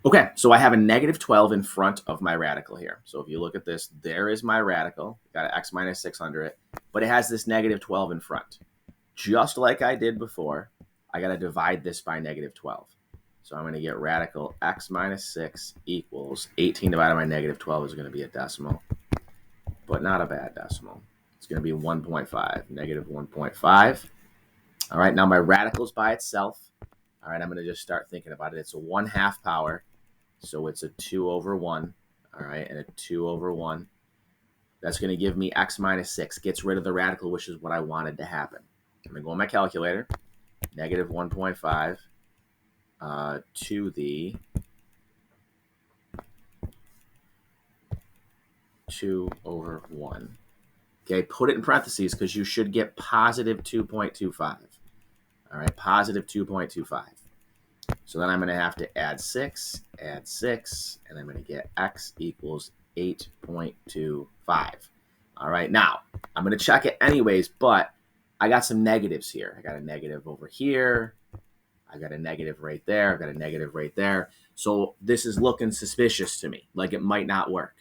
Okay, so I have a negative 12 in front of my radical here. So if you look at this, there is my radical. Got an x minus 6 under it, but it has this negative 12 in front. Just like I did before, I got to divide this by negative 12. So I'm going to get radical x minus 6 equals 18 divided by negative 12 is going to be a decimal, but not a bad decimal. It's going to be 1.5, negative 1.5. All right, now my radical's by itself. All right, I'm going to just start thinking about it. It's a 1/2 power, so it's a 2 over 1. All right, and a 2 over 1. That's going to give me x minus 6. Gets rid of the radical, which is what I wanted to happen. I'm going to go on my calculator. Negative 1.5 to the 2 over 1. Okay, put it in parentheses because you should get positive 2.25. All right, positive 2.25. So then I'm going to have to add 6, and I'm going to get x equals 8.25. All right, now I'm going to check it anyways, but I got some negatives here. I got a negative over here. I got a negative right there. I got a negative right there. So this is looking suspicious to me, like it might not work.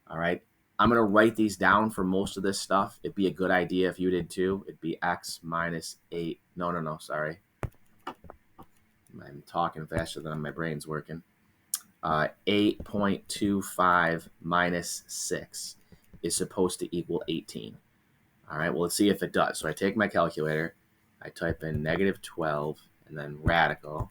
All right. I'm going to write these down for most of this stuff. It'd be a good idea if you did too. It'd be x minus 8. No, sorry. I'm talking faster than my brain's working. 8.25 minus 6 is supposed to equal 18. All right, well, let's see if it does. So I take my calculator, I type in negative 12, and then radical,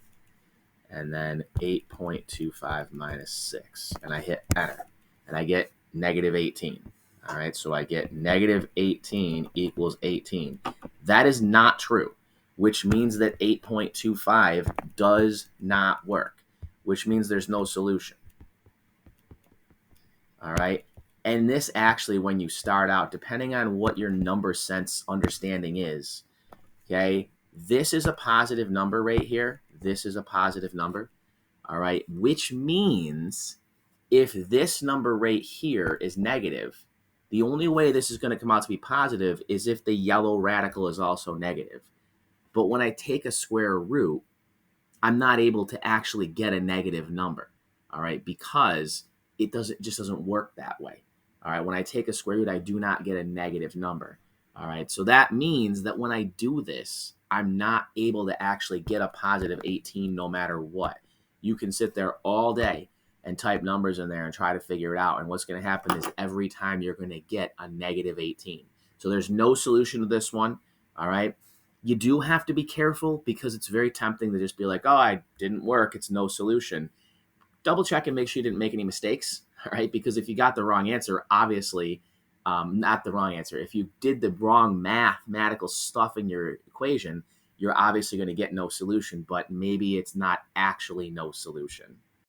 and then 8.25 minus 6, and I hit enter, and I get negative 18. All right, so I get negative 18 equals 18. That is not true, which means that 8.25 does not work, which means there's no solution. All right. And this actually, when you start out, depending on what your number sense understanding is, okay, this is a positive number right here. This is a positive number. All right. Which means if this number right here is negative, the only way this is going to come out to be positive is if the yellow radical is also negative. But when I take a square root, I'm not able to actually get a negative number. All right. Because it just doesn't work that way. All right, when I take a square root, I do not get a negative number. All right, so that means that when I do this, I'm not able to actually get a positive 18 no matter what. You can sit there all day and type numbers in there and try to figure it out. And what's going to happen is every time you're going to get a negative 18. So there's no solution to this one. All right. You do have to be careful because it's very tempting to just be like, oh, I didn't work. It's no solution. Double check and make sure you didn't make any mistakes. All right, because if you got the wrong answer, obviously, not the wrong answer. If you did the wrong mathematical stuff in your equation, you're obviously going to get no solution, but maybe it's not actually no solution.